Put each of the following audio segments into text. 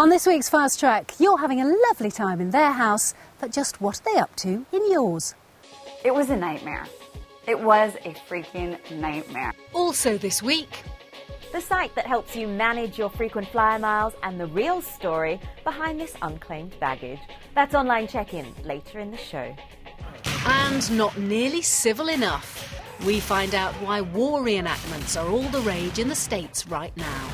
On this week's Fast Track, you're having a lovely time in their house, but just what are they up to in yours? It was a nightmare. It was a freaking nightmare. Also this week, the site that helps you manage your frequent flyer miles and the real story behind this unclaimed baggage. That's online check-in later in the show. And not nearly civil enough. We find out why war reenactments are all the rage in the States right now.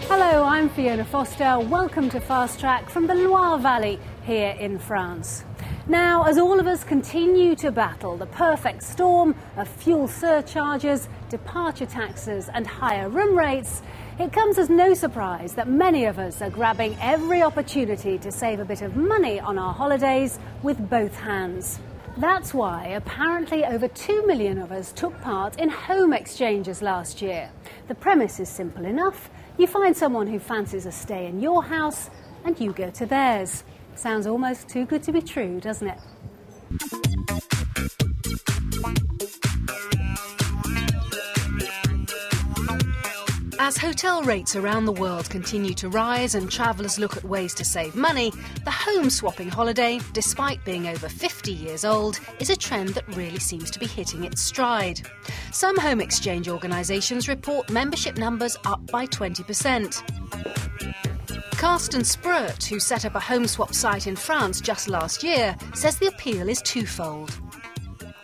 Hello, I'm Fiona Foster. Welcome to Fast Track from the Loire Valley here in France. Now, as all of us continue to battle the perfect storm of fuel surcharges, departure taxes and higher room rates, it comes as no surprise that many of us are grabbing every opportunity to save a bit of money on our holidays with both hands. That's why apparently over 2 million of us took part in home exchanges last year. The premise is simple enough. You find someone who fancies a stay in your house and you go to theirs. Sounds almost too good to be true, doesn't it? As hotel rates around the world continue to rise and travellers look at ways to save money, the home swapping holiday, despite being over 50 years old, is a trend that really seems to be hitting its stride. Some home exchange organisations report membership numbers up by 20%. Kirsten, who set up a home swap site in France just last year, says the appeal is twofold.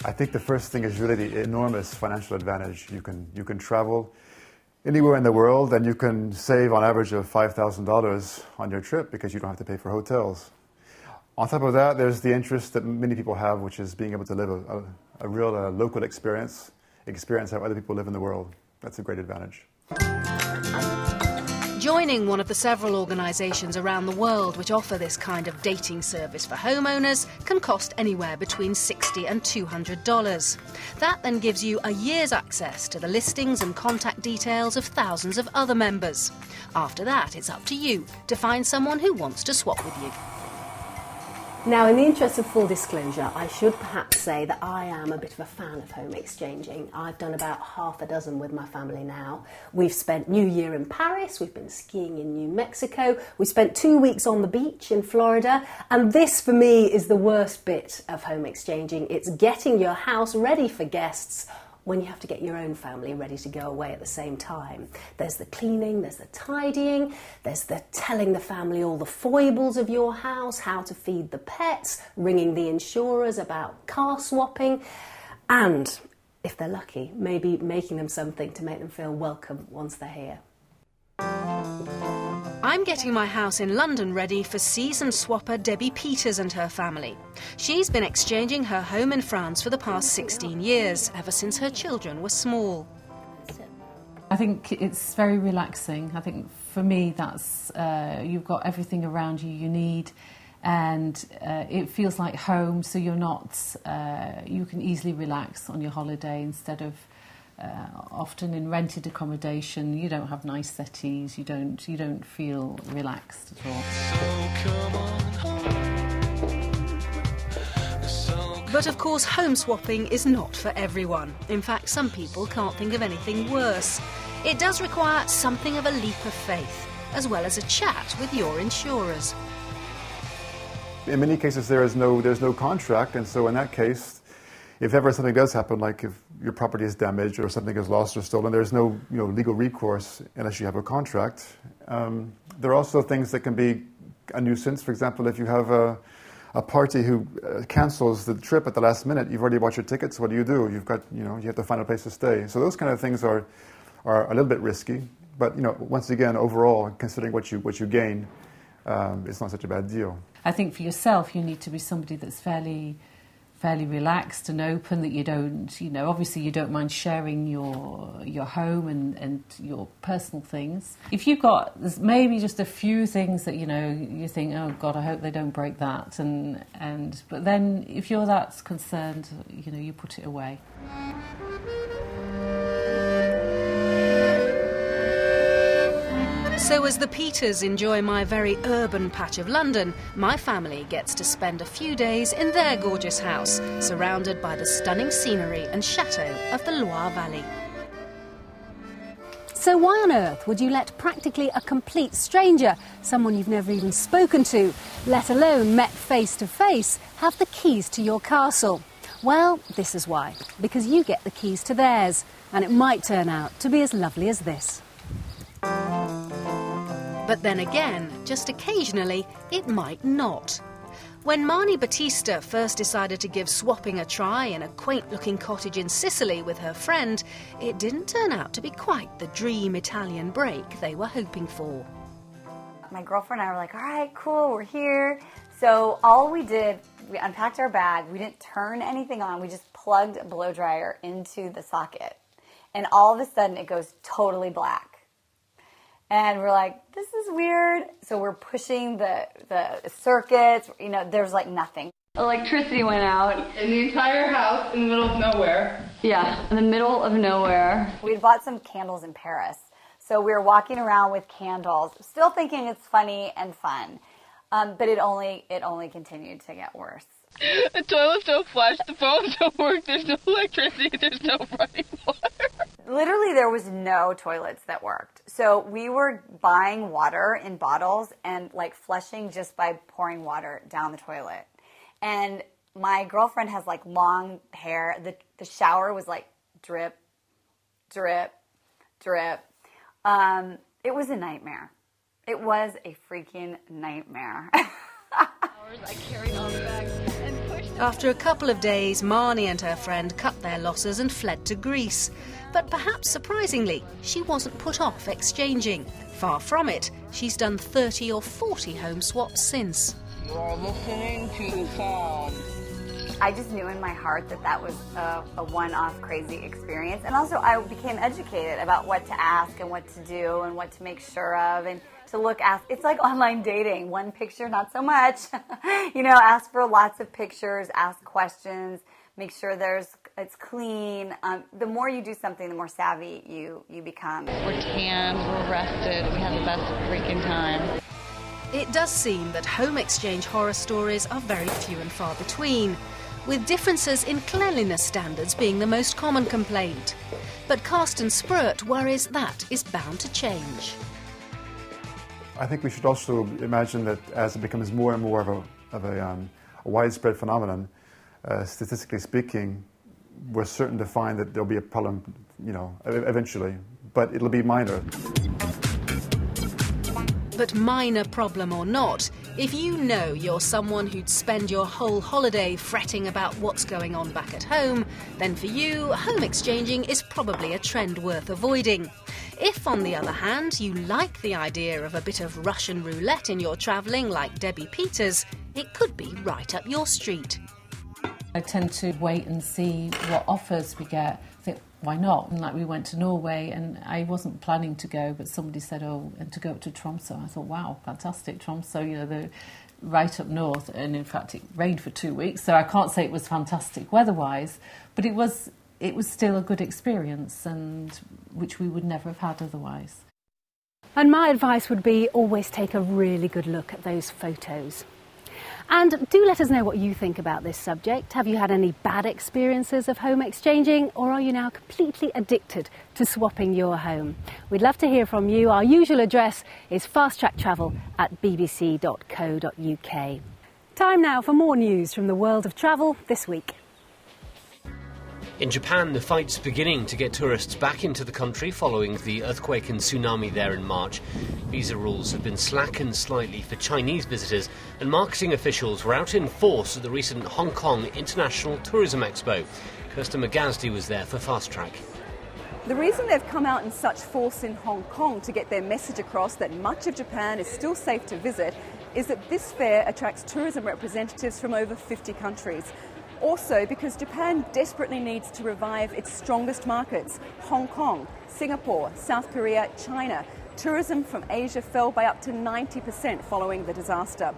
I think the first thing is really the enormous financial advantage. You can travel anywhere in the world, and you can save on average of $5,000 on your trip because you don't have to pay for hotels. On top of that, there's the interest that many people have, which is being able to live a real local experience how other people live in the world. That's a great advantage. Joining one of the several organisations around the world which offer this kind of dating service for homeowners can cost anywhere between $60 and $200. That then gives you a year's access to the listings and contact details of thousands of other members. After that, it's up to you to find someone who wants to swap with you. Now, in the interest of full disclosure, I should perhaps say that I am a bit of a fan of home exchanging. I've done about half a dozen with my family now. We've spent New Year in Paris, we've been skiing in New Mexico, we spent 2 weeks on the beach in Florida, and this for me is the worst bit of home exchanging. It's getting your house ready for guests when you have to get your own family ready to go away at the same time. There's the cleaning, there's the tidying, there's the telling the family all the foibles of your house, how to feed the pets, ringing the insurers about car swapping, and, if they're lucky, maybe making them something to make them feel welcome once they're here. I'm getting my house in London ready for seasoned swapper Debbie Peters and her family. She's been exchanging her home in France for the past 16 years, ever since her children were small. I think it's very relaxing. I think for me that's, you've got everything around you need, and it feels like home, so you're not, you can easily relax on your holiday instead of often in rented accommodation. You don't have nice settees, you don't feel relaxed at all. But of course, home swapping is not for everyone. In fact, some people can't think of anything worse. It does require something of a leap of faith, as well as a chat with your insurers. In many cases, there's no contract, and so in that case, if ever something does happen, like if your property is damaged or something is lost or stolen, there's no legal recourse unless you have a contract. There are also things that can be a nuisance. For example, if you have a party who cancels the trip at the last minute, you've already bought your tickets. What do? You've got you have to find a place to stay. So those kind of things are a little bit risky. But once again, overall, considering what you gain, it's not such a bad deal. I think for yourself, you need to be somebody that's fairly relaxed and open, that you don't, obviously you don't mind sharing your home and your personal things. If you've got, there's maybe just a few things that, you think, oh God, I hope they don't break that. But then if you're that concerned, you put it away. So as the Peters enjoy my very urban patch of London, my family gets to spend a few days in their gorgeous house, surrounded by the stunning scenery and chateau of the Loire Valley. So why on earth would you let practically a complete stranger, someone you've never even spoken to, let alone met face to face, have the keys to your castle? Well, this is why. Because you get the keys to theirs, and it might turn out to be as lovely as this. But then again, just occasionally, it might not. When Marni Battista first decided to give swapping a try in a quaint-looking cottage in Sicily with her friend, it didn't turn out to be quite the dream Italian break they were hoping for. My girlfriend and I were like, all right, cool, we're here. So all we did, we unpacked our bag, we didn't turn anything on, we just plugged a blow dryer into the socket. And all of a sudden it goes totally black. And we're like, this is weird. So we're pushing the circuits, you know, there's like nothing. Electricity went out. In the entire house, in the middle of nowhere. Yeah, in the middle of nowhere. We had bought some candles in Paris. So we were walking around with candles, still thinking it's funny and fun. But it only continued to get worse. The toilets don't flush, the phones don't work, there's no electricity, there's no running water. Literally, there was no toilets that worked. So we were buying water in bottles and like flushing just by pouring water down the toilet. And my girlfriend has like long hair. The shower was like drip, drip, drip. It was a nightmare. It was a freaking nightmare. After a couple of days, Marni and her friend cut their losses and fled to Greece. But perhaps surprisingly, she wasn't put off exchanging. Far from it, she's done 30 or 40 home swaps since. You are listening to the sound. I just knew in my heart that that was a one-off crazy experience. And also I became educated about what to ask and what to do and what to make sure of and to ask. It's like online dating. One picture, not so much. You know, ask for lots of pictures, ask questions, make sure it's clean. The more you do something, the more savvy you become. We're tanned, we're rested, we have the best freaking time. It does seem that home exchange horror stories are very few and far between, with differences in cleanliness standards being the most common complaint. But Kirsten worries that is bound to change. I think we should also imagine that as it becomes more and more of a widespread phenomenon, statistically speaking, we're certain to find that there'll be a problem, you know, eventually, but it'll be minor. But minor problem or not, if you know you're someone who'd spend your whole holiday fretting about what's going on back at home, then for you, home exchanging is probably a trend worth avoiding. If, on the other hand, you like the idea of a bit of Russian roulette in your travelling like Debbie Peters, it could be right up your street. I tend to wait and see what offers we get. I think, why not? And like we went to Norway and I wasn't planning to go, but somebody said, and to go up to Tromsø. I thought, wow, fantastic, Tromsø, you know, they're right up north. And in fact, it rained for 2 weeks, so I can't say it was fantastic weather-wise, but it was still a good experience, and which we would never have had otherwise. And my advice would be always take a really good look at those photos. And do let us know what you think about this subject. Have you had any bad experiences of home exchanging, or are you now completely addicted to swapping your home? We'd love to hear from you. Our usual address is fasttracktravel@bbc.co.uk. Time now for more news from the world of travel this week. In Japan, the fight's beginning to get tourists back into the country following the earthquake and tsunami there in March. Visa rules have been slackened slightly for Chinese visitors, and marketing officials were out in force at the recent Hong Kong International Tourism Expo. Kirsten Magasdi was there for Fast Track. The reason they've come out in such force in Hong Kong to get their message across that much of Japan is still safe to visit is that this fair attracts tourism representatives from over 50 countries. Also because Japan desperately needs to revive its strongest markets, Hong Kong, Singapore, South Korea, China. Tourism from Asia fell by up to 90% following the disaster.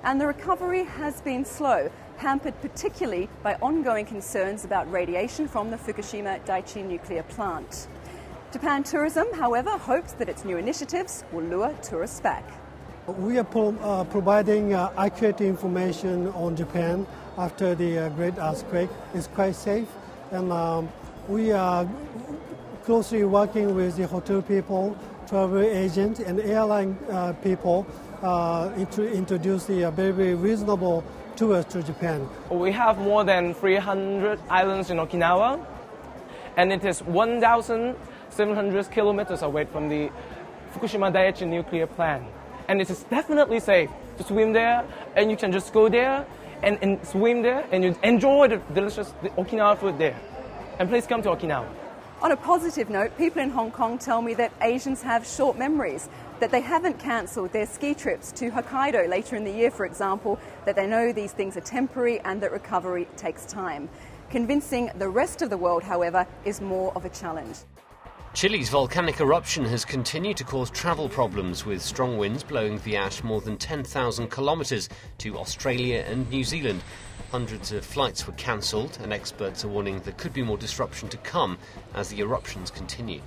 And the recovery has been slow, hampered particularly by ongoing concerns about radiation from the Fukushima Daiichi nuclear plant. Japan Tourism, however, hopes that its new initiatives will lure tourists back. We are providing accurate information on Japan after the great earthquake. It's quite safe, and we are closely working with the hotel people, travel agents, and airline people to introduce the very reasonable tours to Japan. We have more than 300 islands in Okinawa, and it is 1,700 kilometers away from the Fukushima Daiichi nuclear plant. And it is definitely safe to swim there, and you can just go there and swim there, and you enjoy the delicious Okinawa food there. And please come to Okinawa. On a positive note, people in Hong Kong tell me that Asians have short memories, that they haven't cancelled their ski trips to Hokkaido later in the year, for example, that they know these things are temporary and that recovery takes time. Convincing the rest of the world, however, is more of a challenge. Chile's volcanic eruption has continued to cause travel problems, with strong winds blowing the ash more than 10,000 kilometres to Australia and New Zealand. Hundreds of flights were cancelled, and experts are warning there could be more disruption to come as the eruptions continue.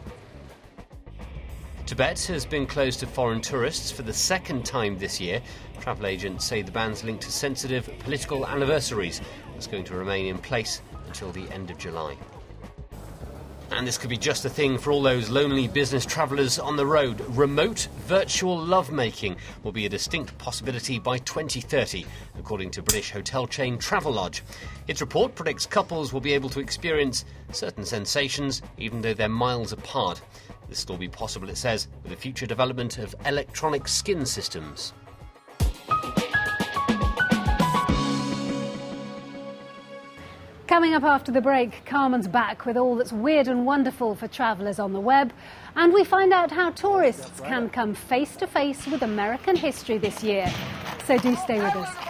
Tibet has been closed to foreign tourists for the second time this year. Travel agents say the ban's linked to sensitive political anniversaries. It's going to remain in place until the end of July. And this could be just the thing for all those lonely business travellers on the road. Remote virtual lovemaking will be a distinct possibility by 2030, according to British hotel chain Travelodge. Its report predicts couples will be able to experience certain sensations even though they're miles apart. This will be possible, it says, with the future development of electronic skin systems. Coming up after the break, Carmen's back with all that's weird and wonderful for travellers on the web. And we find out how tourists can come face to face with American history this year. So do stay with us.